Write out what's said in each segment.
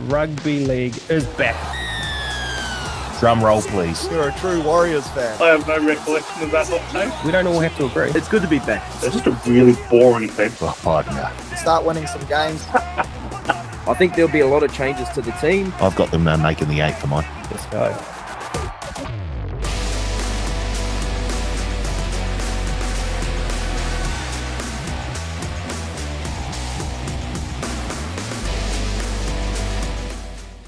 Rugby League is back. Drum roll, please. You're a true Warriors fan. I have no recollection of that hot take. We don't all have to agree. It's good to be back. It's just a really boring thing. Oh, partner. Start winning some games. I think there'll be a lot of changes to the team. I've got them making the 8 for mine. Let's go.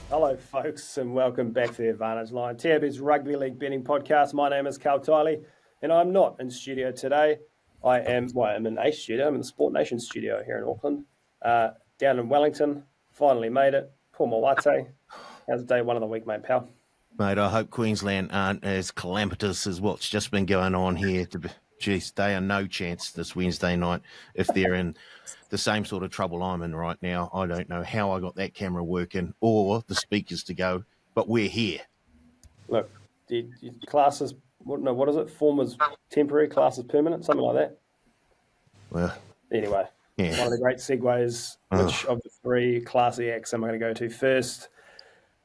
Hello, folks, and welcome back to the Advantage Line, TAB's Rugby League betting podcast. My name is Cal Tiley, and I'm not in studio today. I'm in a studio. I'm in the Sport Nation studio here in Auckland. Down in Wellington, finally made it. Paul Mawate. How's day one of the week, mate, pal? Mate, I hope Queensland aren't as calamitous as what's just been going on here. Geez, they are no chance this Wednesday night if they're in the same sort of trouble I'm in right now. I don't know how I got that camera working or the speakers to go, but we're here. Look, classes, what is it? Form is temporary, class is permanent, something like that. Well, anyway, yeah. One of the great segues, which of the three classy acts am I going to go to first?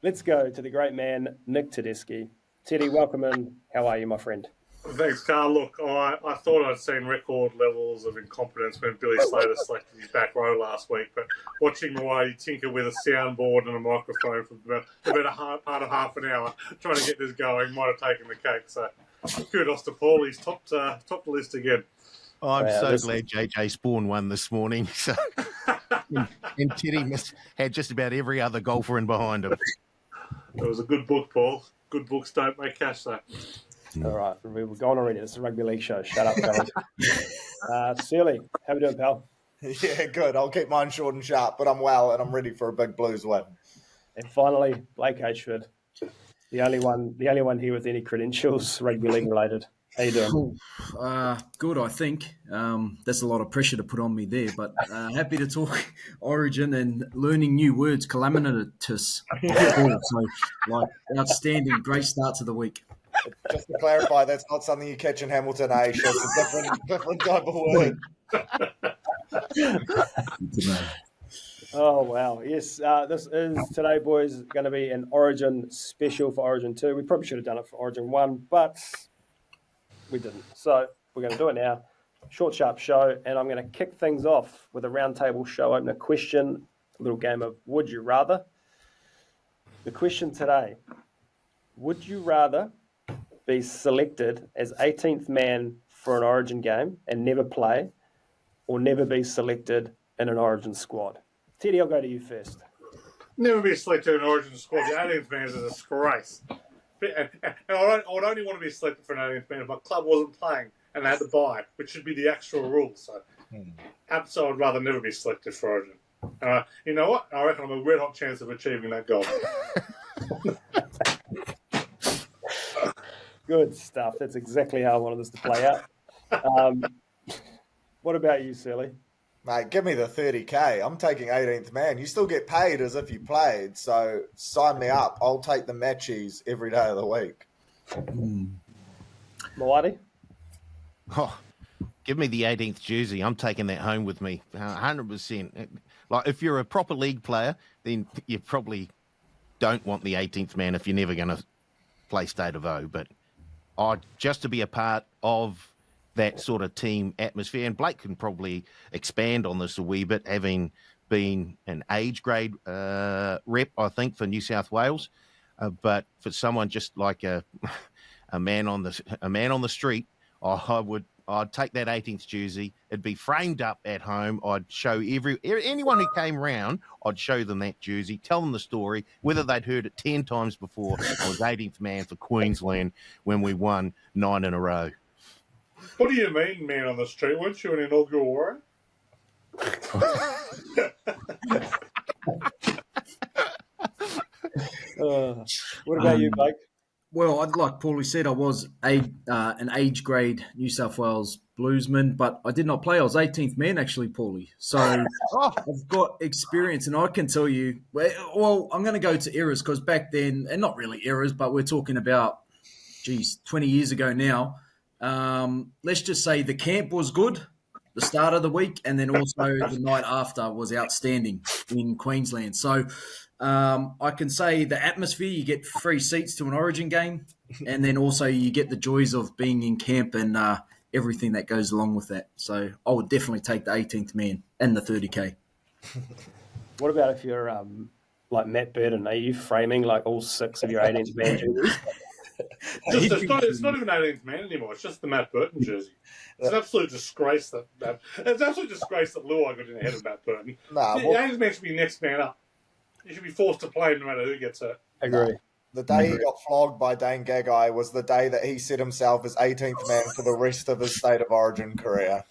Let's go to the great man, Nick Tedeschi. Teddy, welcome in. How are you, my friend? Thanks, Carl. Look, I thought I'd seen record levels of incompetence when Billy Slater selected his back row last week, but watching Mawadi tinker with a soundboard and a microphone for about part of half an hour trying to get this going might have taken the cake. So kudos to Paul. He's topped the list again. I'm so glad JJ Spawn won this morning. So, and Teddy had just about every other golfer in behind him. It was a good book, Paul. Good books don't make cash, though. All right, we've gone already. This is a rugby league show. Shut up, fellas. Sealy, how we doing, pal? Yeah, good. I'll keep mine short and sharp, but I'm well and I'm ready for a big Blues win. And finally, Blake Ashford, the only one here with any credentials, rugby league related. How you doing? Good, I think. That's a lot of pressure to put on me there, but happy to talk Origin and learning new words, calamitous. So, outstanding, great start to the week. Just to clarify, that's not something you catch in Hamilton Ash. It's a different type of word. Oh, wow. Yes, this is today, boys, going to be an Origin special for Origin 2. We probably should have done it for Origin 1, but we didn't. So we're going to do it now. Short, sharp show, and I'm going to kick things off with a roundtable show opener question, a little game of Would You Rather. The question today, would you rather be selected as 18th man for an Origin game and never play, or never be selected in an Origin squad? Teddy, I'll go to you first. Never be selected in an Origin squad. The 18th man is a disgrace. And I would only want to be selected for an 18th man if my club wasn't playing and they had to buy, which should be the actual rule. So, so I'd rather never be selected for Origin. You know what? I reckon I'm a red hot chance of achieving that goal. Good stuff. That's exactly how I wanted this to play out. What about you, Silly? Mate, give me the 30K. I'm taking 18th man. You still get paid as if you played, so sign me up. I'll take the matchies every day of the week. Mawadi? Oh, give me the 18th jersey. I'm taking that home with me, 100%. Like, if you're a proper league player, then you probably don't want the 18th man if you're never going to play State of O. But just to be a part of that sort of team atmosphere, and Blake can probably expand on this a wee bit, having been an age grade rep, I think, for New South Wales. But for someone just like a man on the street, I'd take that 18th jersey. It'd be framed up at home. I'd show anyone who came round, I'd show them that jersey, tell them the story, whether they'd heard it 10 times before. I was 18th man for Queensland when we won 9 in a row. What do you mean, man on the street? Weren't you an inaugural Warrior? What about you, Blake? Well, like Paulie said, I was an age grade New South Wales Bluesman, but I did not play. I was 18th man, actually, Paulie. So I've got experience, and I can tell you, well, I'm going to go to eras because back then, and not really eras, but we're talking about, 20 years ago now. Let's just say the camp was good, the start of the week, and then also the night after was outstanding in Queensland. So I can say the atmosphere, you get free seats to an Origin game, and then also you get the joys of being in camp and everything that goes along with that. So I would definitely take the 18th man and the 30K. What about if you're like Matt Burton? Are you framing like all 6 of your 18th man jerseys? It's not even 18th man anymore. It's just the Matt Burton jersey. It's an absolute disgrace that Luai got in ahead of Matt Burton. The 18th man should be next man up. He should be forced to play no matter who gets hurt. Agree. The day he got flogged by Dane Gagai was the day that he set himself as 18th man for the rest of his State of Origin career.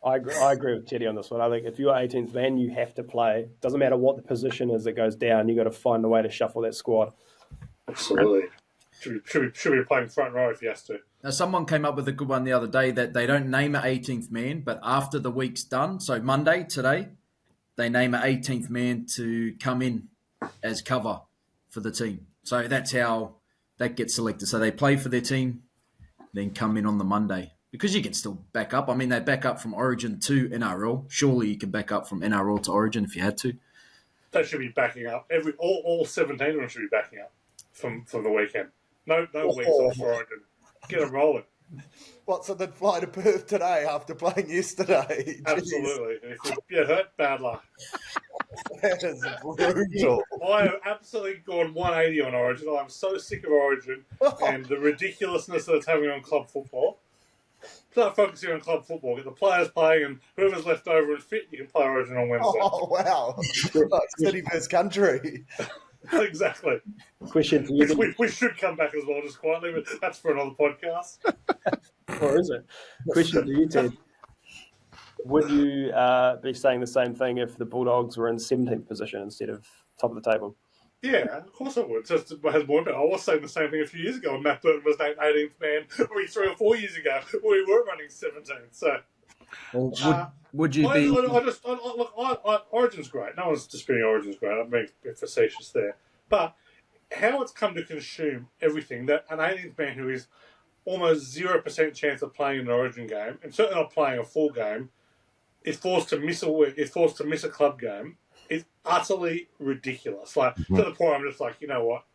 I agree with Teddy on this one. I think if you're 18th man, you have to play. Doesn't matter what the position is that goes down. You got to find a way to shuffle that squad. Absolutely. Should be playing front row if he has to. Now, someone came up with a good one the other day that they don't name an 18th man, but after the week's done, so Monday, today, they name an 18th man to come in as cover for the team. So that's how that gets selected. So they play for their team, then come in on the Monday. Because you can still back up. I mean, they back up from Origin to NRL. Surely you can back up from NRL to Origin if you had to. They should be backing up. All 17 of them should be backing up from the weekend. No weeks off for Origin. Get them rolling. What, so they'd fly to Perth today after playing yesterday? Absolutely. If you get hurt, bad luck. That is brutal. I have absolutely gone 180 on Origin. I'm so sick of Origin and the ridiculousness that it's having on club football. Start focusing on club football. Get the players playing, and whoever's left over and fit, you can play Origin on Wednesday. Oh, wow. Like city versus country. Exactly. Question for you. We should come back as well, just quietly, but that's for another podcast. Or is it? Question for you, Ted. Would you be saying the same thing if the Bulldogs were in 17th position instead of top of the table? Yeah, of course I would. Just has more. I was saying the same thing a few years ago when Matt Burton was named 18th man, maybe 3 or 4 years ago. We were running 17th. So, would you be? Origin's great. No one's disputing Origin's great. I'm being a bit facetious there. But how it's come to consume everything, that an 18th man who is almost 0% chance of playing an Origin game, and certainly not playing a full game, is forced to miss a club game. It's utterly ridiculous. Like, to the point I'm just like, you know what?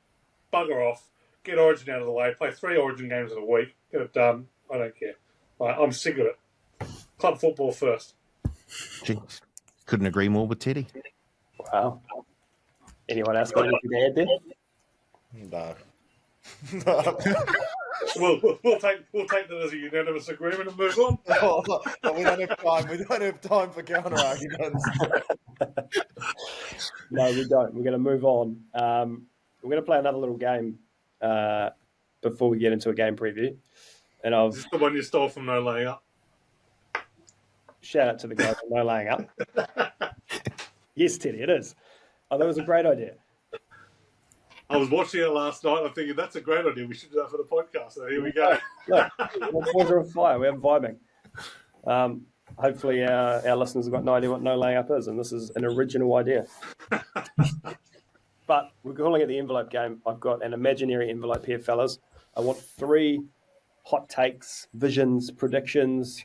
Bugger off. Get Origin out of the way. Play 3 Origin games in a week. Get it done. I don't care. Like, I'm sick of it. Club football first. Jeez. Couldn't agree more with Teddy. Wow. Anyone else got anything to add there? No. We'll take that as a unanimous agreement and move on. We don't have time. We don't have time for counter arguments. No, we don't. We're going to move on. We're going to play another little game before we get into a game preview. And Is this the one you stole from No Laying Up? Shout out to the guys for No Laying Up. Yes, Teddy, it is. Oh, that was a great idea. I was watching it last night. I'm thinking, that's a great idea. We should do that for the podcast. So here we go. Look, boys are on fire. We're vibing. Hopefully our listeners have got no idea what No Laying Up is, and this is an original idea. But we're calling it the envelope game. I've got an imaginary envelope here, fellas. I want 3 hot takes, visions, predictions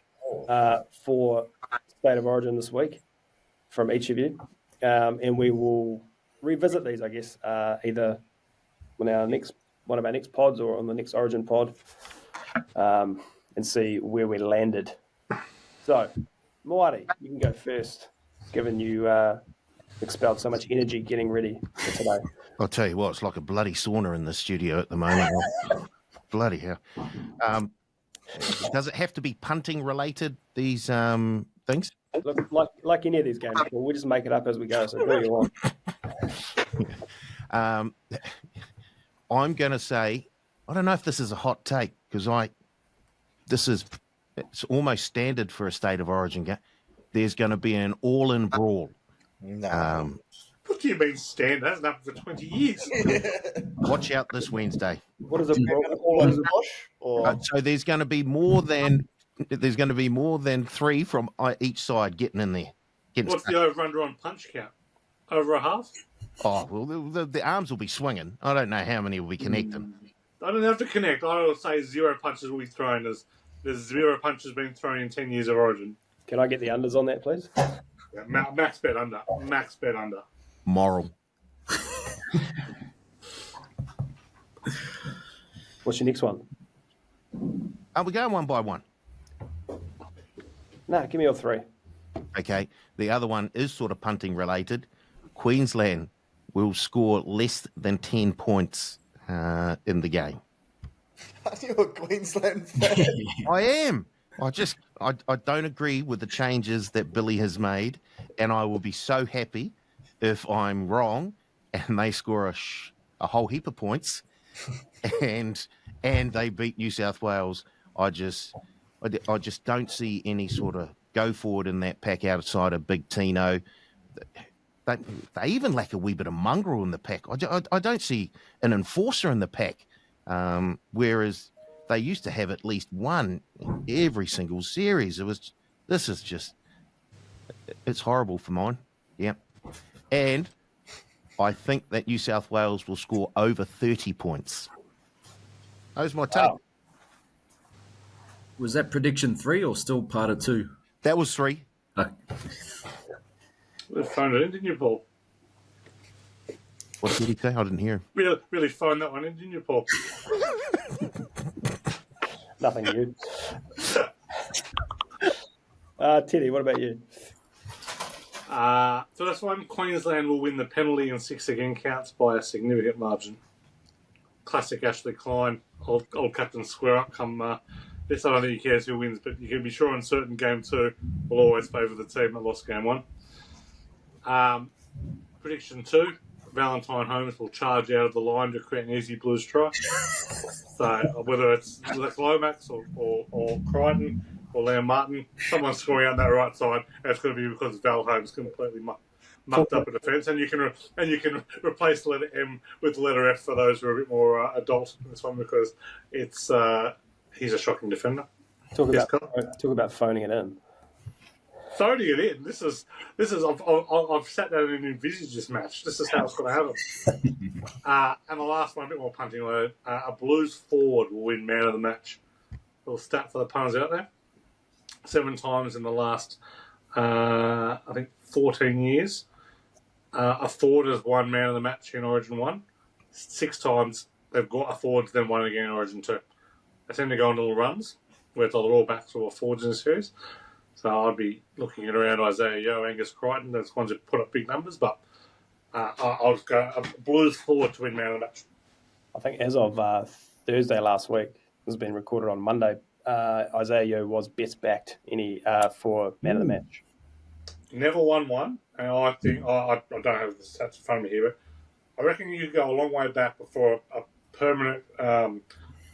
for State of Origin this week from each of you. And we will revisit these, I guess, either on one of our next pods or on the next Origin pod, and see where we landed. So, Moari, you can go first, given you expelled so much energy getting ready for today. I'll tell you what, it's like a bloody sauna in the studio at the moment. Bloody hell. Does it have to be punting related, these things? Look, like any of these games, we just make it up as we go, so do what you want. I'm going to say, I don't know if this is a hot take, because it's almost standard for a State of Origin game. There's going to be an all-in brawl. No. What do you mean standard? That hasn't happened for 20 years. Watch out this Wednesday. What is it? So there's going to be more than 3 from each side getting in there. What's the over-under on punch count? Over a half? Oh, well, the arms will be swinging. I don't know how many will be connecting. I don't have to connect. I will say 0 punches will be thrown as There's 0 punches been thrown in 10 years of Origin. Can I get the unders on that, please? Yeah, max bet under. Max bet under. Moral. What's your next one? Are we going one by one? No, give me all three. Okay. The other one is sort of punting related. Queensland will score less than 10 points in the game. Are you a Queensland fan? I am. I don't agree with the changes that Billy has made, and I will be so happy if I'm wrong and they score a whole heap of points and they beat New South Wales. I just don't see any sort of go forward in that pack outside of Big Tino. They even lack a wee bit of mongrel in the pack. I don't see an enforcer in the pack, whereas they used to have at least one in every single series. It's horrible for mine. Yeah. And I think that New South Wales will score over 30 points. That was my take. Wow. Was that prediction 3 or still part of 2? That was 3. We phoned it in, didn't you, Paul? What did he say? I didn't hear him. Really phoned that one in, didn't you, Paul? Nothing new. Teddy, what about you? So this one, Queensland will win the penalty and 6 again counts by a significant margin. Classic Ashley Klein, old captain square up come this. I don't think he cares who wins, but you can be sure in certain game 2 will always favour the team that lost game 1. Prediction 2, Valentine Holmes will charge out of the line to create an easy Blues try. So whether it's Lomax or Crichton or Liam Martin, someone's scoring out that right side. That's going to be because Val Holmes completely mucked up a defence, and you can replace the letter M with the letter F for those who are a bit more adult in this one, because it's he's a shocking defender. Talk about phoning it in. Phoning it in. This is. I've sat down and envisaged this match. This is how it's going to happen. And the last one, a bit more punting load. A Blues forward will win man of the match. Little stat for the punters out there: 7 times in the last, I think, 14 years, a forward has won man of the match in Origin 1. 6 times they've got a forward, then won again in Origin 2. They tend to go on little runs where it's either all backs or forwards in the series. So I'd be looking at around Isaiah Yeo, Angus Crichton. Those ones that put up big numbers, but I'll just go a Blues forward to win man of the match. I think as of Thursday last week, this has been recorded on Monday, Isaiah Yeo was best backed for man of the match. Never won one, and I think I don't have the stats in front of me here, but I reckon you could go a long way back before a permanent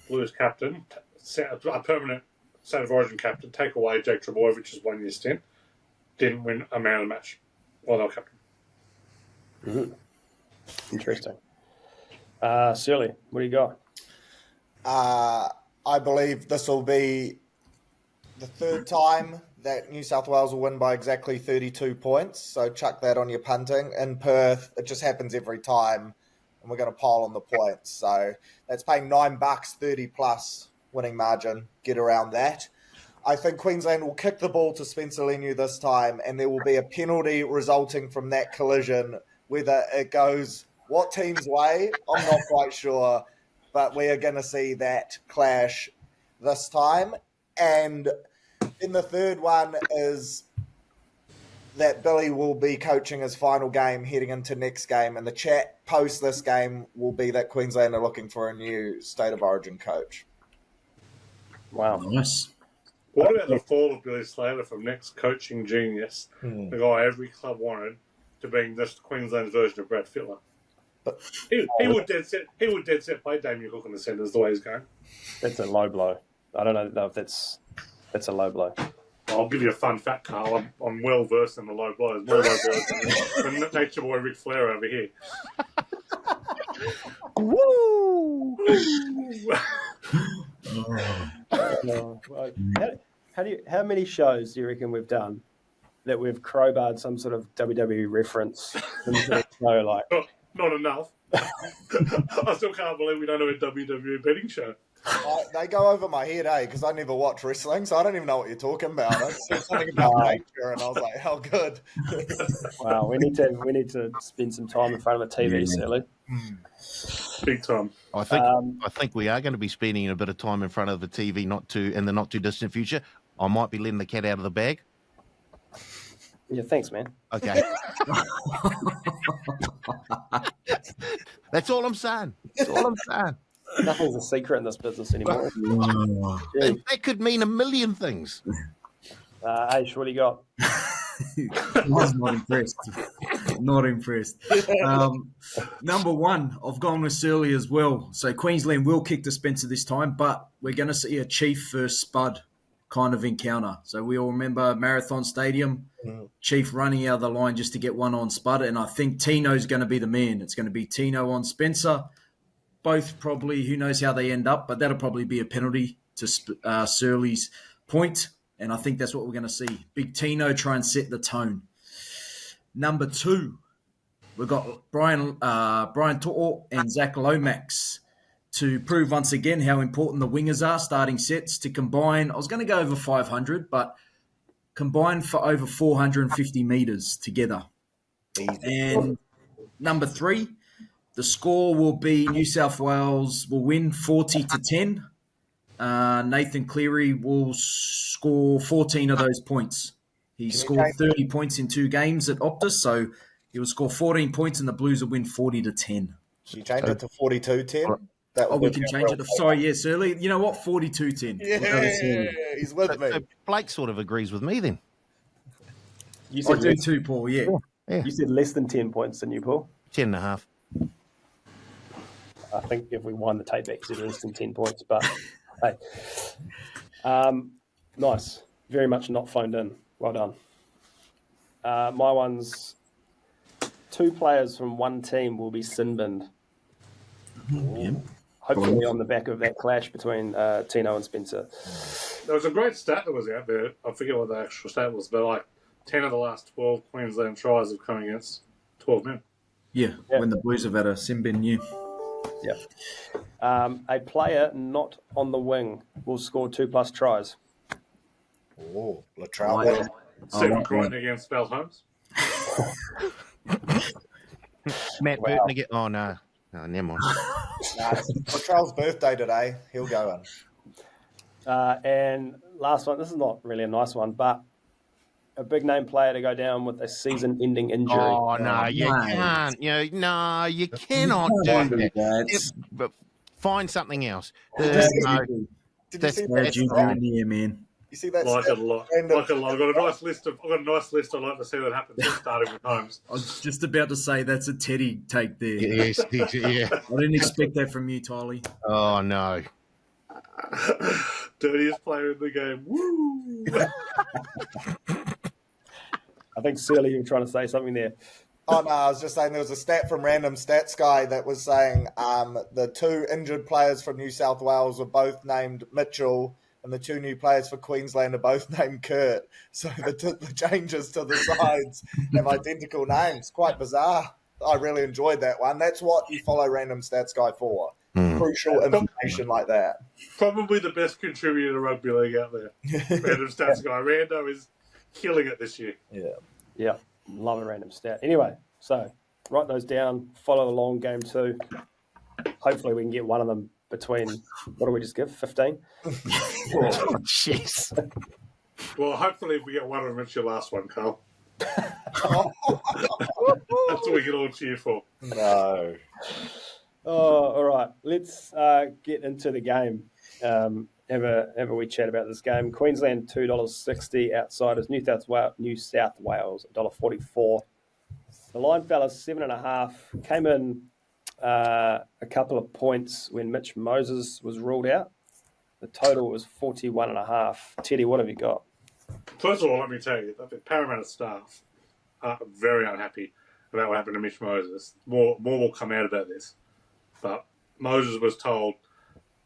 Blues captain, a permanent State of Origin captain, take away Jake Trebojevich's 1 year stint, didn't win a man of the match while they were captain. Mm-hmm. Interesting. Shirley, what do you got? I believe this will be the 3rd time that New South Wales will win by exactly 32 points. So chuck that on your punting. In Perth, it just happens every time, and we're going to pile on the points. So that's paying $9, 30 plus winning margin. Get around that. I think Queensland will kick the ball to Spencer Leniu this time, and there will be a penalty resulting from that collision. Whether it goes what team's way, I'm not quite sure, but we are going to see that clash this time. And then the 3rd one is that Billy will be coaching his final game heading into next game, and the chat post this game will be that Queensland are looking for a new State of Origin coach. Wow. Nice. What about the fall of Billy Slater from next coaching genius, the guy every club wanted, to being just Queensland's version of Brad Fittler? He would dead set play Damien Cook in the centres the way he's going. That's a low blow. I don't know if that's a low blow. I'll give you a fun fact, Carl. I'm well versed in the low blows. More low blows than nature boy Ric Flair over here. Woo! How many shows do you reckon we've done that we've crowbarred some sort of WWE reference into the show? Not enough. I still can't believe we don't have a WWE betting show. They go over my head, because I never watch wrestling, so I don't even know what you're talking about. I said something about nature, and I was like, "How good!" Wow, we need to spend some time in front of a TV, Sally. Big time. I think we are going to be spending a bit of time in front of the TV in the not too distant future. I might be letting the cat out of the bag. Yeah, thanks, man. Okay. That's all I'm saying. That's all I'm saying. Nothing's a secret in this business anymore. That could mean a million things. Aish, what do you got? I was not impressed. Not impressed. Number one, I've gone with Surly as well. So Queensland will kick to Spencer this time, but we're going to see a Chief versus Spud kind of encounter. So we all remember Marathon Stadium, Chief running out of the line just to get one on Spud, and I think Tino's going to be the man. It's going to be Tino on Spencer. Both probably, who knows how they end up, but that'll probably be a penalty to Surly's point. And I think that's what we're going to see. Big Tino try and set the tone. Number two, we've got Brian To'o and Zach Lomax to prove once again how important the wingers are, starting sets to combine. I was going to go over 500, but combine for over 450 metres together. And number three, the score will be New South Wales will win 40-10. Nathan Cleary will score 14 of those points. He scored 30 points in 2 games at Optus, so he will score 14 points and the Blues will win 40-10. Can you change it to 42-10? We can change it. Sorry, yes, early. You know what? 42-10. Yeah, he's with me. So Blake sort of agrees with me then. You I said, do too, Paul, yeah. you said less than 10 points, didn't you, Paul? 10.5. I think if we wind the tape back, it's less than 10 points. But, hey, nice. Very much not phoned in. Well done. My one's 2 players from one team will be sin-binned. Hopefully on the back of that clash between Tino and Spencer. There was a great stat that was out there. I forget what the actual stat was, but like 10 of the last 12 Queensland tries have come against 12 men. Yeah, when the Blues have had a sin bin new. Yeah. A player not on the wing will score 2+ tries. Oh, Latrell. Stephen Crichton against Val Holmes. Matt Burton again. Oh, no. No, never mind. Latrell's birthday today. He'll go in. And last one, this is not really a nice one, but a big name player to go down with a season-ending injury. Oh, no, you can't. You cannot do that. But find something else. Did you see that? Man. You see that? Like it a lot. Like it a lot. I've got a nice list. I'd like to see that happen. Starting with Holmes. I was just about to say that's a Teddy take there. Yes, yeah. I didn't expect that from you, Tylee. Oh, no. Dirtiest player in the game. Woo! I think, Surly, you were trying to say something there. Oh, no, I was just saying there was a stat from Random Stats Guy that was saying the 2 injured players from New South Wales were both named Mitchell, and the 2 new players for Queensland are both named Kurt. So the changes to the sides have identical names. Quite bizarre. I really enjoyed that one. That's what you follow Random Stats Guy for. Crucial information like that. Probably the best contributor to rugby league out there. Random Stats Guy. Rando is killing it this year. Yeah, love a random stat. Anyway, so write those down, follow along game 2. Hopefully we can get one of them between, what do we just give, 15? Oh, jeez. Well, hopefully if we get one of them, it's your last one, Carl. That's what we can all cheer for. No. Oh, all right. Let's get into the game. Have a wee chat about this game. Queensland $2.60, outsiders New South Wales $1.44. The line fell as 7.5. Came in a couple of points when Mitch Moses was ruled out. The total was 41.5. Teddy, what have you got? First of all, let me tell you that the Parramatta staff are very unhappy about what happened to Mitch Moses. More will come out about this. But Moses was told,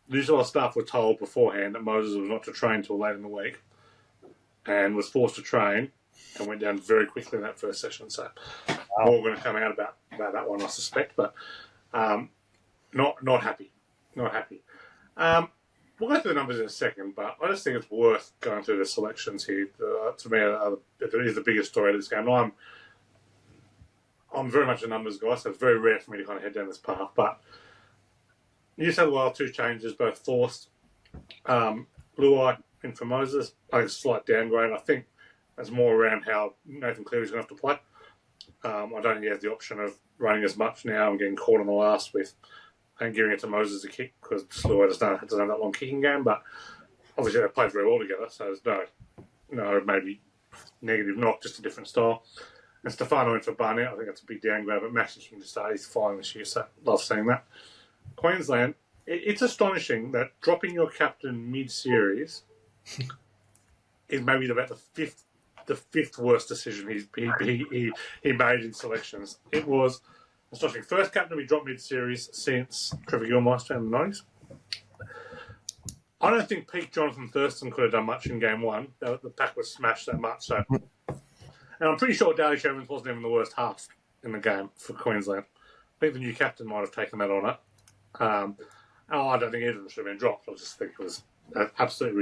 New South Wales staff were told beforehand that Moses was not to train until late in the week and was forced to train and went down very quickly in that first session. So more going to come out about that one, I suspect. But not happy. Not happy. we'll go through the numbers in a second, but I just think it's worth going through the selections here. To me, it is the biggest story of this game. I'm very much a numbers guy, so it's very rare for me to kind of head down this path. But New South Wales, 2 changes, both forced. Luai in for Moses. I think it's a slight downgrade. I think that's more around how Nathan Cleary's going to have to play. I don't think he has the option of running as much now and getting caught on the last and giving it to Moses a kick because Luai doesn't have that long kicking game. But obviously they played very well together, so there's no maybe negative knock, just a different style. And Stefano in for Barnett, I think that's a big downgrade, but Max from the start, he's flying this year, so love seeing that. Queensland, it's astonishing that dropping your captain mid-series is maybe about the fifth worst decision he made in selections. It was astonishing. First captain to be dropped mid-series since Trevor Gilmeister in the 90s. I don't think peak Jonathan Thurston could have done much in game 1. The pack was smashed that much, so... And I'm pretty sure Daley Evans wasn't even the worst half in the game for Queensland. I think the new captain might have taken that on it. I don't think either of them should have been dropped. I just think it was absolutely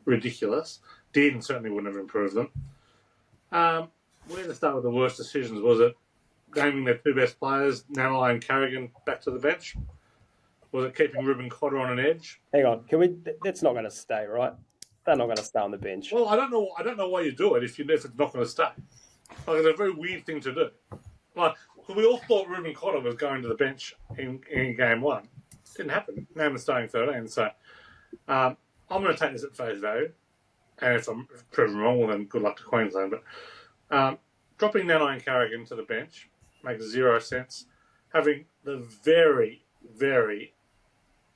ridiculous. Dearden certainly wouldn't have improved them. Where to start with the worst decisions? Was it naming their 2 best players, Nanai and Carrigan, back to the bench? Was it keeping Ruben Cotter on an edge? Hang on, that's not going to stay, right? They're not going to stay on the bench. Well, I don't know why you do it if it's not going to stay. Like, it's a very weird thing to do. Like, we all thought Ruben Cotter was going to the bench in game 1. Didn't happen. Now we're starting 13. So I'm going to take this at face value. And if I'm proven wrong, well, then good luck to Queensland. But dropping Nanai and Carrigan to the bench makes 0 sense. Having the very, very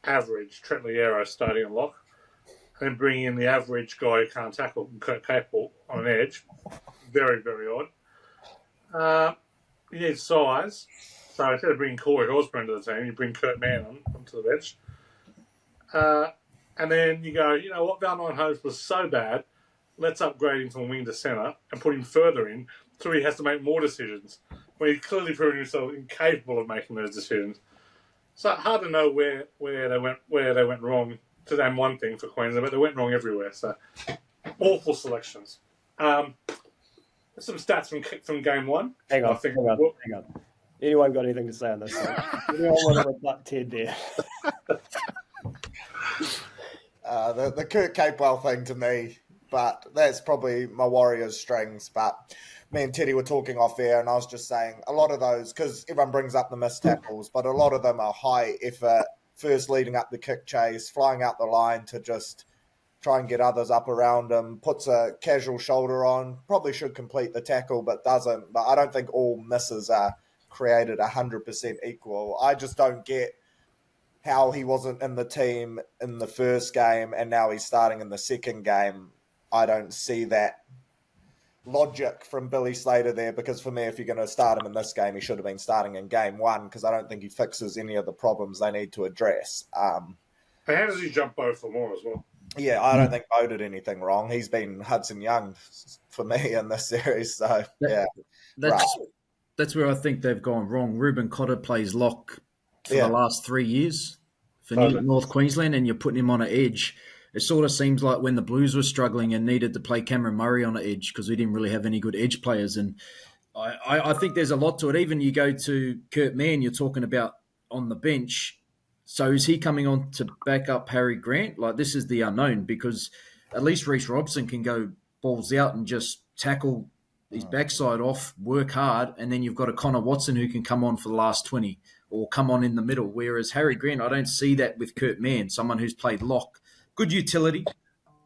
average Trent Liero starting in lock, and then bringing in the average guy who can't tackle, Kurt Capel, on an edge. Very, very odd. You need size. So instead of bringing Corey Osborne to the team, you bring Kurt Mann onto the bench. And then you go, you know what, Valnine Holmes was so bad, let's upgrade him from wing to centre and put him further in so he has to make more decisions when he's clearly proven himself incapable of making those decisions. So hard to know where they went wrong. To name one thing for Queensland, but they went wrong everywhere. So awful selections. Some stats from game 1. Hang on. Anyone got anything to say on this? Anyone want to rebut Ted there? The Kurt Capewell thing to me, but that's probably my Warriors' strings. But me and Teddy were talking off air, and I was just saying a lot of those, because everyone brings up the missed tackles, but a lot of them are high effort. First leading up the kick chase, flying out the line to just try and get others up around him, puts a casual shoulder on, probably should complete the tackle, but doesn't. But I don't think all misses are created 100% equal. I just don't get how he wasn't in the team in the first game and now he's starting in the second game. I don't see that logic from Billy Slater there, because for me, if you're going to start him in this game, he should have been starting in game 1, because I don't think he fixes any of the problems they need to address. And how does he jump Bo for more as well? Yeah, I don't think Bo did anything wrong. He's been Hudson Young for me in this series. So, That's where I think they've gone wrong. Ruben Cotter plays lock for the last 3 years for North Queensland, and you're putting him on an edge. It sort of seems like when the Blues were struggling and needed to play Cameron Murray on the edge because we didn't really have any good edge players. And I think there's a lot to it. Even you go to Kurt Mann, you're talking about on the bench. So is he coming on to back up Harry Grant? Like, this is the unknown, because at least Reece Robson can go balls out and just tackle his backside off, work hard, and then you've got a Connor Watson who can come on for the last 20 or come on in the middle. Whereas Harry Grant, I don't see that with Kurt Mann, someone who's played lock. Good utility,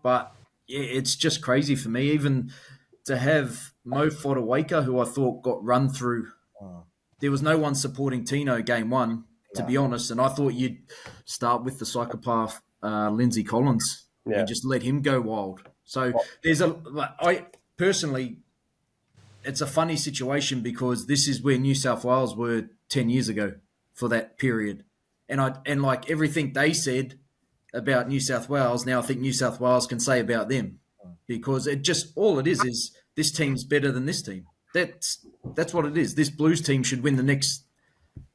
but it's just crazy for me. Even to have Mo Fotuaika, who I thought got run through, there was no one supporting Tino game 1, to be honest, and I thought you'd start with the psychopath Lindsay Collins and just let him go wild. So I personally, it's a funny situation because this is where New South Wales were 10 years ago for that period. And like everything they said about New South Wales, now I think New South Wales can say about them, because it just, all it is this team's better than this team. That's what it is. This Blues team should win the next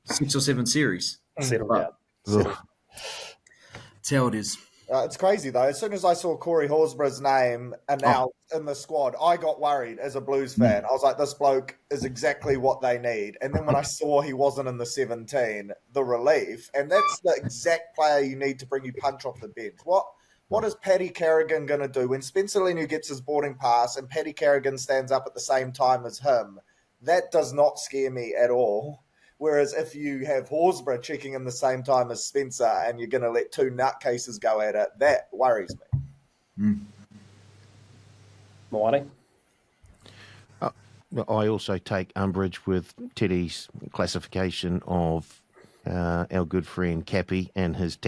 6 or 7 series. Settle down. That's how it is. It's crazy, though. As soon as I saw Corey Horsburgh's name announced in the squad, I got worried as a Blues fan. I was like, this bloke is exactly what they need. And then when I saw he wasn't in the 17, the relief, and that's the exact player you need to bring you punch off the bench. What is Paddy Carrigan going to do when Spencer Leniu gets his boarding pass and Paddy Carrigan stands up at the same time as him? That does not scare me at all. Whereas if you have Horsburgh checking in the same time as Spencer and you're going to let two nutcases go at it, that worries me. Moani? I also take umbrage with Teddy's classification of our good friend Cappy and his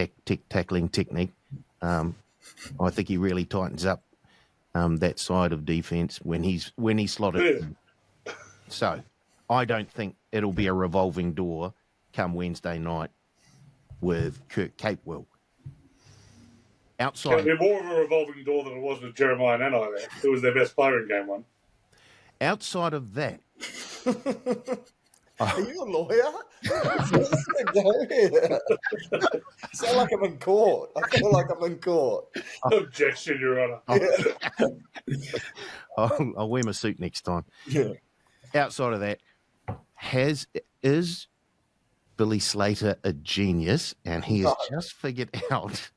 tackling technique. I think he really tightens up that side of defence when he's slotted. So I don't think it'll be a revolving door come Wednesday night with Kirk Capewell. Outside, it'll be more of a revolving door than it was with Jeremiah Nanai there, who was their best player in game one. Outside of that... Are you a lawyer? Sound like I'm in court. I feel like I'm in court. Objection, Your Honour. I'll wear my suit next time. Yeah. Outside of that, is Billy Slater a genius, and he has just figured out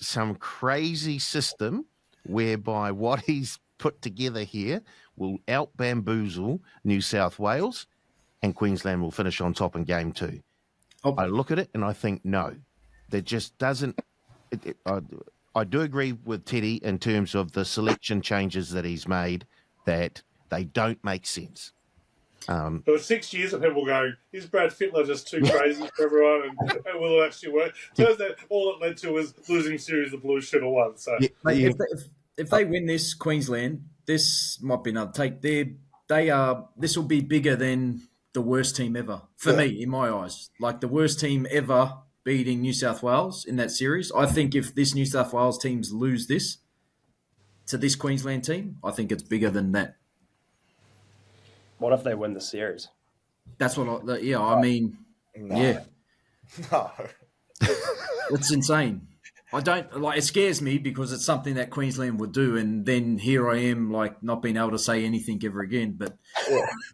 some crazy system whereby what he's put together here will out-bamboozle New South Wales, and Queensland will finish on top in game 2. I look at it and I think, no, that just doesn't... I do agree with Teddy in terms of the selection changes that he's made, that they don't make sense. There were 6 years of people going, is Brad Fittler just too crazy for everyone, and will it actually work? Turns out all it led to was losing series the Blues should have won. So. Mate, if they win this, Queensland, this might be another take. This will be bigger than the worst team ever, for me, in my eyes. Like the worst team ever beating New South Wales in that series. I think if this New South Wales teams lose this to this Queensland team, I think it's bigger than that. What if they win the series? That's what yeah. No. It's insane. I don't like. It scares me because it's something that Queensland would do, and then here I am, like not being able to say anything ever again. But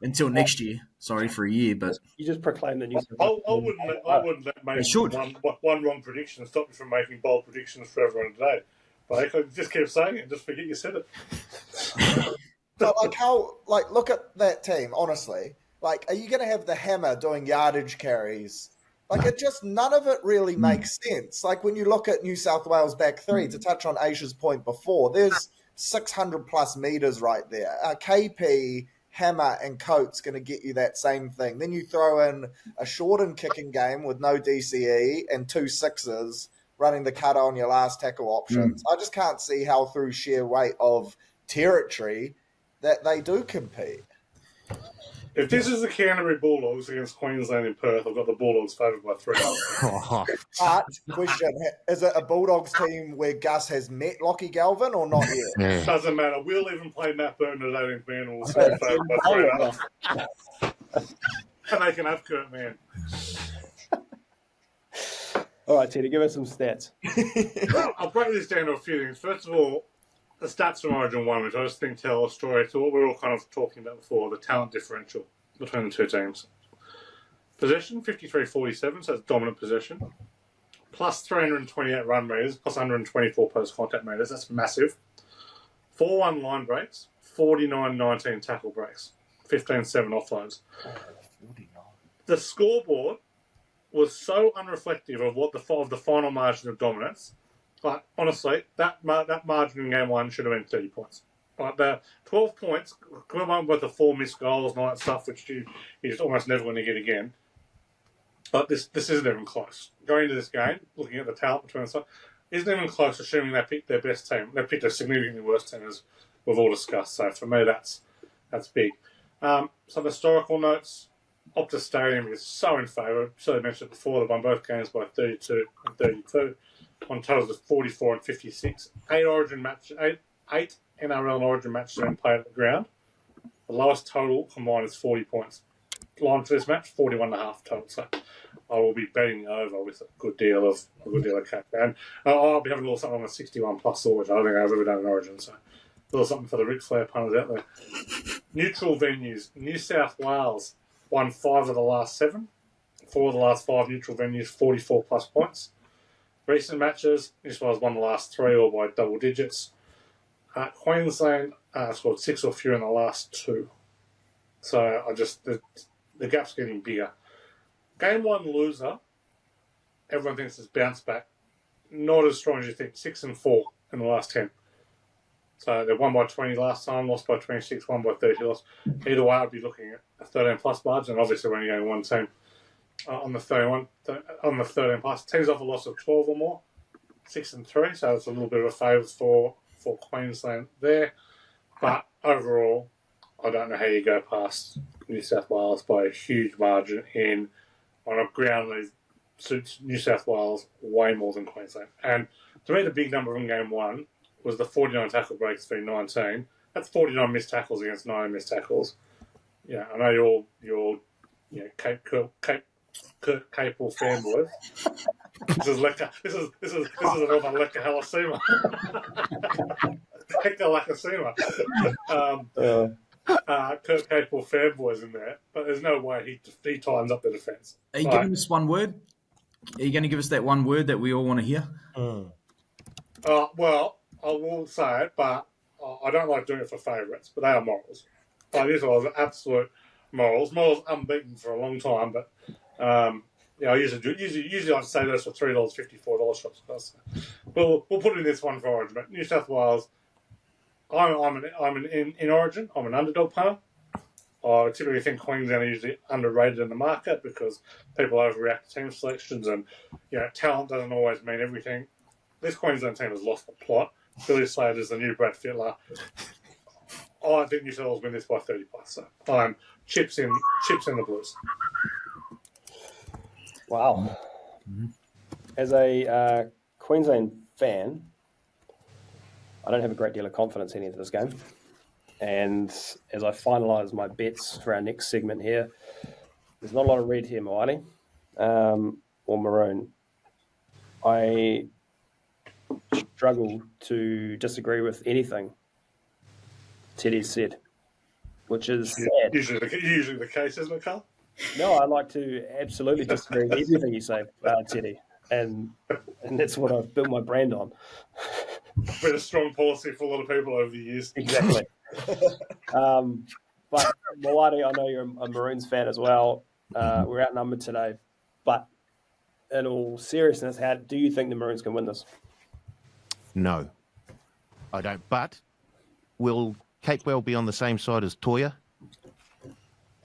until next year, sorry for a year, but You just proclaim the New South I wouldn't let making one wrong prediction stop you from making bold predictions for everyone today. But I could just keep saying it and just forget you said it. But look at that team, honestly. Like, are you going to have the Hammer doing yardage carries? Like, none of it really makes sense. Like, when you look at New South Wales back three, to touch on Aisha's point before, there's 600 plus meters right there. KP, Hammer, and Coates going to get you that same thing. Then you throw in a shortened kicking game with no DCE and 2 sixes running the cutter on your last tackle options. I just can't see how through sheer weight of territory that they do compete. If this is the Canterbury Bulldogs against Queensland in Perth, I've got the Bulldogs favoured by 3. But, question, is it a Bulldogs team where Gus has met Lockie Galvin or not yet? Yeah. Doesn't matter. We'll even play Matt Burton at 18th man and we'll still be favoured by 3. And they can have Kurt Mann. All right, Teddy, give us some stats. I'll break this down to a few things. First of all, the stats from Origin 1, which I just think tell a story to what we were all kind of talking about before, the talent differential between the two teams. Possession, 53-47, so it's dominant possession. Plus 328 run meters, plus 124 post-contact meters. That's massive. 4-1 line breaks, 49-19 tackle breaks, 15-7 offloads. The scoreboard was so unreflective of what the final margin of dominance. Like, honestly, that margin in game 1 should have been 30 points. Like, the 12 points, combined with the 4 missed goals and all that stuff, which you're just almost never going to get again. But this isn't even close. Going into this game, looking at the talent between the stuff, isn't even close, assuming they picked their best team. They picked a significantly worse team, as we've all discussed. So for me, that's big. Some historical notes. Optus Stadium is so in favour. So I mentioned before, they won both games by 32 and 32. On totals of 44 and 56. 8 NRL and Origin matches have been played at the ground. The lowest total combined is 40 points. Line for this match, 41.5 total. So I will be betting over with a good deal of cash. And I'll be having a little something on a 61 plus score, which I don't think I've ever done in Origin. So a little something for the Ric Flair punters out there. Neutral venues. New South Wales won 5 of the last 7. 4 of the last 5 neutral venues, 44 plus points. Recent matches, New South Wales won the last 3 all by double digits. Queensland scored 6 or fewer in the last 2. So the gap's getting bigger. Game 1 loser, everyone thinks it's bounced back. Not as strong as you think. 6 and 4 in the last 10. So they won by 20 last time, lost by 26, won by 30 lost. Either way, I'd be looking at a 13 plus margin. Obviously, when you're going one team on the 13 plus, teams off a loss of 12 or more, 6 and 3. So it's a little bit of a favour for Queensland there. But overall, I don't know how you go past New South Wales by a huge margin on a ground that suits New South Wales way more than Queensland. And to me, the big number in game 1 was the 49 tackle breaks for 19. That's 49 missed tackles against 9 missed tackles. Yeah, I know you're Cape Capel fanboys. This is Lekker. This is another Lekker Halasima. Lekker Lakasima. Kurt Capel fanboys in there, but there's no way he tightens up the defence. Are you giving us one word? Are you going to give us that one word that we all want to hear? Well, I will say it, but I don't like doing it for favourites, but they are morals. This was absolute morals. Morals unbeaten for a long time, but I usually I say this for $3.50, $4 shops. We'll put it in this one for Origin. But New South Wales, I'm in Origin. I'm an underdog punter. I typically think Queensland are usually underrated in the market because people overreact to team selections, and talent doesn't always mean everything. This Queensland team has lost the plot. Billy Slater's the new Brad Fittler. I think New South Wales win this by 30 plus. So I'm chips in the Blues. Wow. As a Queensland fan, I don't have a great deal of confidence heading into this game. And as I finalise my bets for our next segment here, there's not a lot of red here, Moani, or maroon. I struggle to disagree with anything Teddy said, which is sad. Usually the case, isn't it, Carl? No, I like to absolutely disagree with everything you say, Teddy, and that's what I've built my brand on. Been a strong policy for a lot of people over the years. Exactly. But Moani, I know you're a Maroons fan as well. We're outnumbered today, but in all seriousness, how do you think the Maroons can win this? No, I don't. But will Capewell be on the same side as Toya?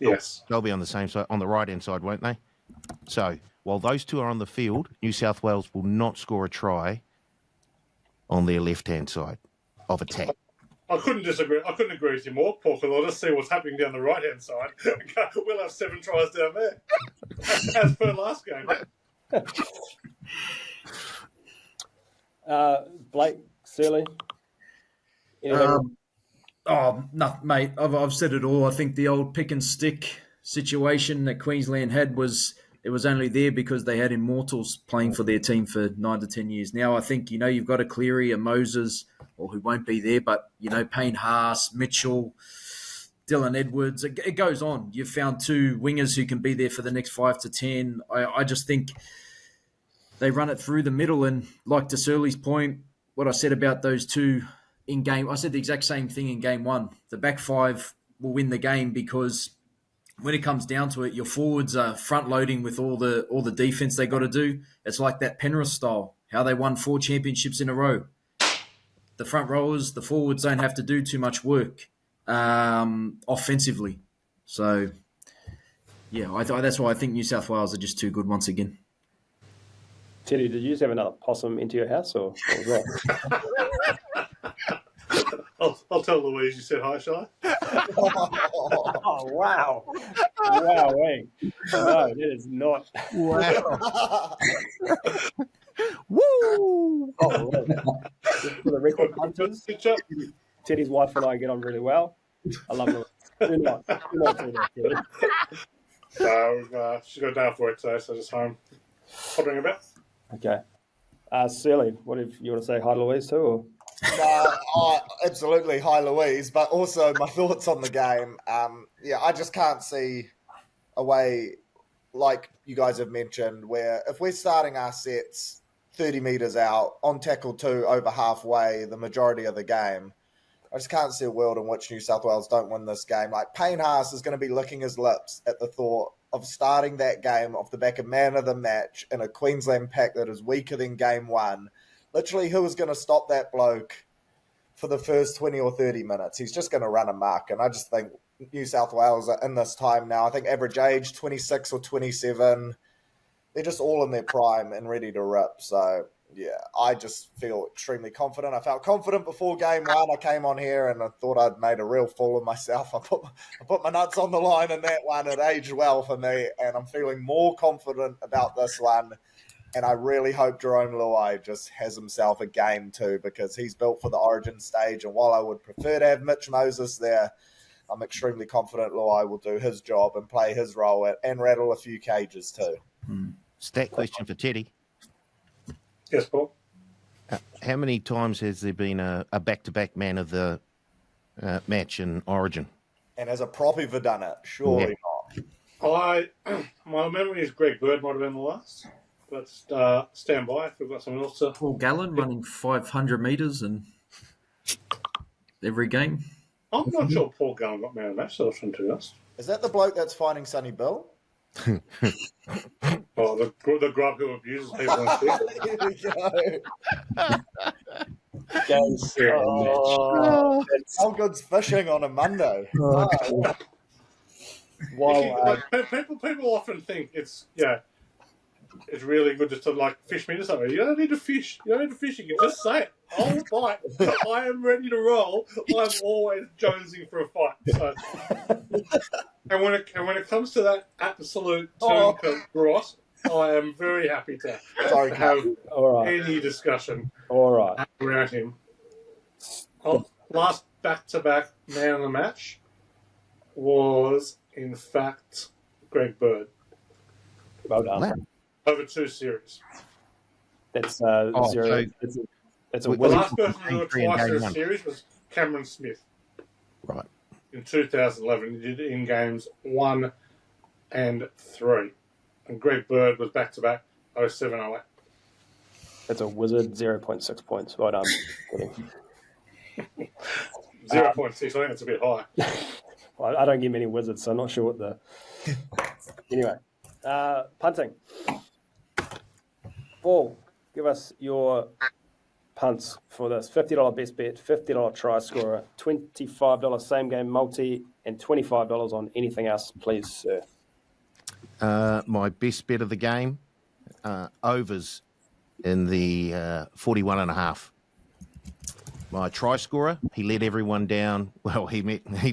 Yes. They'll be on the same side, on the right-hand side, won't they? So while those two are on the field, New South Wales will not score a try on their left-hand side of attack. I couldn't disagree. I couldn't agree with you more, Paul, because I'll just see what's happening down the right-hand side. We'll have 7 tries down there, as per last game. Blake, Surly? No, mate. I've said it all. I think the old pick and stick situation that Queensland had was only there because they had immortals playing for their team for 9 to 10 years. Now I think you've got a Cleary, a Moses, or who won't be there, but Payne Haas, Mitchell, Dylan Edwards. It goes on. You've found 2 wingers who can be there for the next 5 to 10. I just think they run it through the middle, and like to Surly's point, what I said about those 2 in game, I said the exact same thing in game 1. The back 5 will win the game because when it comes down to it, your forwards are front loading with all the defense they got to do. It's like that Penrith style, how they won 4 championships in a row. The front rowers, the forwards don't have to do too much work offensively. So, yeah, that's why I think New South Wales are just too good once again. Teddy, did you just have another possum into your house, or what was that? I'll tell Louise you said hi, shall I? Oh, wow. Wow, wait. No, it is not. Wow. Woo! Oh, just for the record hunters, Teddy's wife and I get on really well. I love her. Do not do that, Teddy. So she's got a day off work today, so just home pottering about. Okay. Surly, what if you want to say hi to Louise too? Or? Absolutely, hi Louise. But also my thoughts on the game. I just can't see a way, like you guys have mentioned, where if we're starting our sets 30 metres out on tackle 2 over halfway the majority of the game, I just can't see a world in which New South Wales don't win this game. Like, Payne Haas is going to be licking his lips at the thought of starting that game off the back of man of the match in a Queensland pack that is weaker than game 1. Literally, who is going to stop that bloke for the first 20 or 30 minutes? He's just going to run amok. And I just think New South Wales are in this time now. I think average age, 26 or 27. They're just all in their prime and ready to rip. So, yeah, I just feel extremely confident. I felt confident before game 1. I came on here and I thought I'd made a real fool of myself. I put my nuts on the line in that one. It aged well for me, and I'm feeling more confident about this one. And I really hope Jerome Luai just has himself a game too, because he's built for the Origin stage. And while I would prefer to have Mitch Moses there, I'm extremely confident Luai will do his job and play his role and rattle a few cages too. Stat question for Teddy. Yes, Paul. How many times has there been a back-to-back man of the match in Origin? And as a prop, he've done it. Surely not. My memory is Greg Bird might have been the last. But stand by if we've got someone else to. Paul Gallen running 500 metres and every game. I'm not sure Paul Gallen got man of the match selection to us. Is that the bloke that's fighting Sonny Bill? Oh, the grub who abuses people on Twitter. Here we go. Games. How good's fishing on a Monday? People often think it's really good just to like fish me to something. You don't need to fish. You can just say it. I'll fight. I am ready to roll. I'm always jonesing for a fight. So, and when it comes to that absolute turncoat Ross, I am very happy to have any discussion around him. Last back-to-back man of the match was, in fact, Greg Bird. Well done. Over 2 series. That's 0. It's a The win. last person to do it twice in a series was Cameron Smith. Right. In 2011, he did it in games 1 and 3. And Greg Bird was back-to-back 07-08. That's a wizard, 0.6 points. Well done. 0.6, I think that's a bit high. Well, I don't get many wizards, so I'm not sure what the... Anyway, punting. Paul, give us your punts for this. $50 best bet, $50 try scorer, $25 same game multi, and $25 on anything else, please, sir. My best bet of the game, overs in the 41.5. My try scorer, he let everyone down. Well, he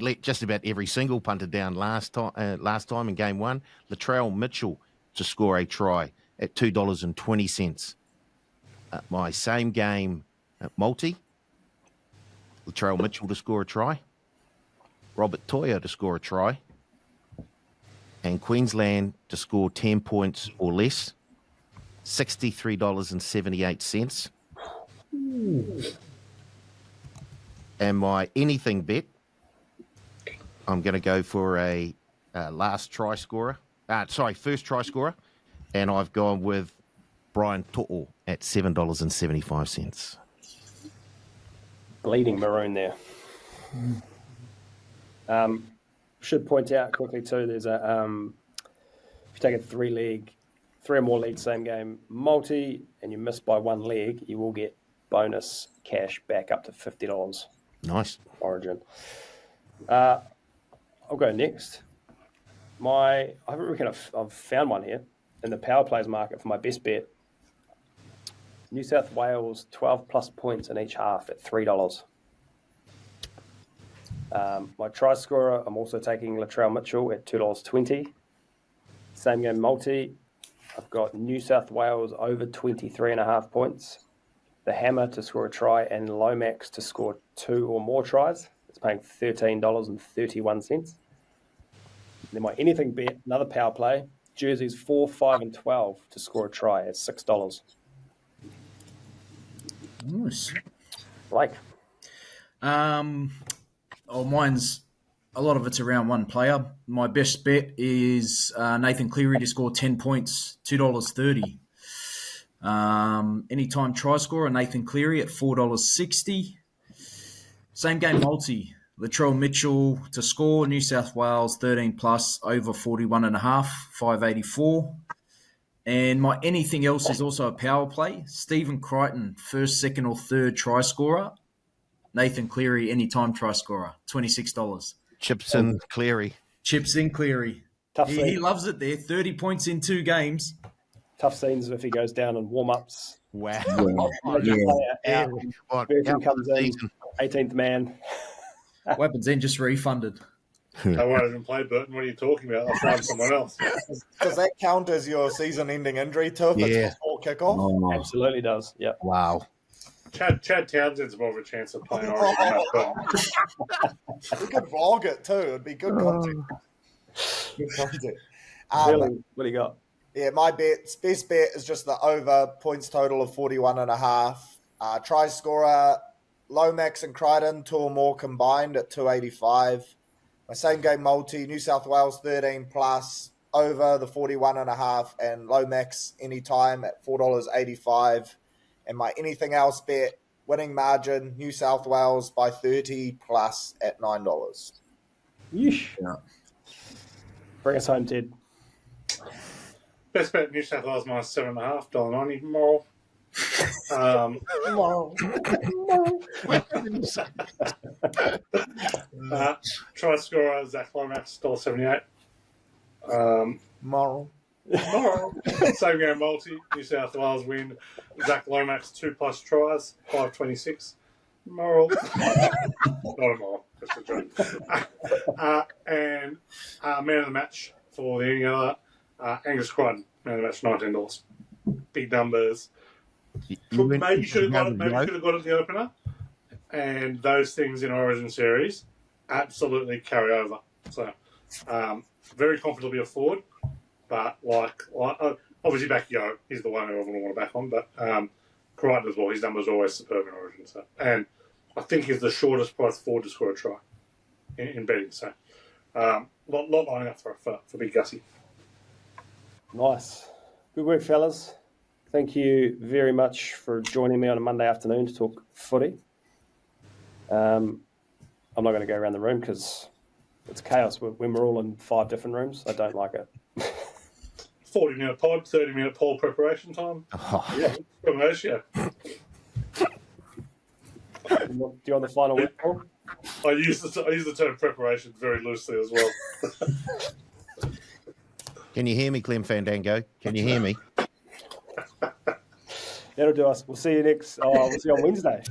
let just about every single punter down last time in game 1. Latrell Mitchell to score a try at $2.20. My same game multi, Latrell Mitchell to score a try, Robert Toya to score a try, and Queensland to score 10 points or less, $63.78. And my anything bet, I'm going to go for a first try scorer, and I've gone with Brian To'o at $7.75. Bleeding maroon there. Should point out quickly too, there's a if you take a 3 or more league same game multi and you miss by 1 leg, you will get bonus cash back up to $50. Nice. Origin. I'll go next. I reckon I've found one here in the power plays market for my best bet. New South Wales 12 plus points in each half at $3. My try scorer, I'm also taking Latrell Mitchell at $2.20. Same game multi, I've got New South Wales over 23.5 points. The Hammer to score a try and Lomax to score 2 or more tries. It's paying $13.31. Then my anything bet, another power play, jerseys 4, 5, and 12 to score a try at $6. Nice. Blake. Mine's a lot of it's around one player. My best bet is Nathan Cleary to score 10 points, $2.30. Anytime try scorer, Nathan Cleary at $4.60. Same game multi, Latrell Mitchell to score, New South Wales 13 plus, over 41.5, $5.84. And my anything else is also a power play. Stephen Crichton, first, second, or third try scorer. Nathan Cleary, anytime try scorer, $26. Chips and Cleary. Chips in Cleary. Tough He scene. loves it there. 30 points in 2 games. Tough scenes if he goes down in warm-ups. Wow. Out. What? Bertrand Out comes for the in, season. 18th man. Weapons then just refunded. I won't even play Burton. What are you talking about? I'll find someone else. Does that count as your season-ending injury too? If Yeah. it's before kickoff. Absolutely does. Yep. Wow. Chad Townsend's more of a chance of playing Origin than Matt Burton. We could vlog it too. It'd be good content. Good content. Really, what do you got? Yeah, my best bet is just the over points total of 41.5. Try scorer, Lomax and Crichton, 2 or more combined at 285. My same game multi, New South Wales 13 plus, over the 41.5, and Lomax anytime at $4.85. And my anything else bet, winning margin, New South Wales by 30 plus at $9. Yeesh. Yeah. Bring us home, Ted. Best bet New South Wales minus $7.5, $1.90 moral. Try scorer Zach Lomax $1.78. Moral. Moral. Same game multi. New South Wales win. Zach Lomax 2+ tries, $5.26. Moral. Not a moral. Just a joke. And man of the match for the other. Angus Crichton, man of the match, $19. Big numbers. Maybe should have got it the opener. And those things in Origin series absolutely carry over. So very comfortably afford, but like obviously back Yo, he's the one who I wouldn't want to back on, but Crichton as well. His numbers are always superb in Origin. So, and I think he's the shortest price forward to score a try in betting. So lot lining up for Big Gussie. Nice. Good work, fellas. Thank you very much for joining me on a Monday afternoon to talk footy. I'm not going to go around the room because it's chaos when we're all in 5 different rooms. I don't like it. 40-minute pod, 30-minute poll preparation time. Oh, Yeah, from those, yeah. Do you want the final word, Paul? I use the term preparation very loosely as well. can you hear me, Clem Fandango? Can you hear me? That'll do us. We'll see you on Wednesday.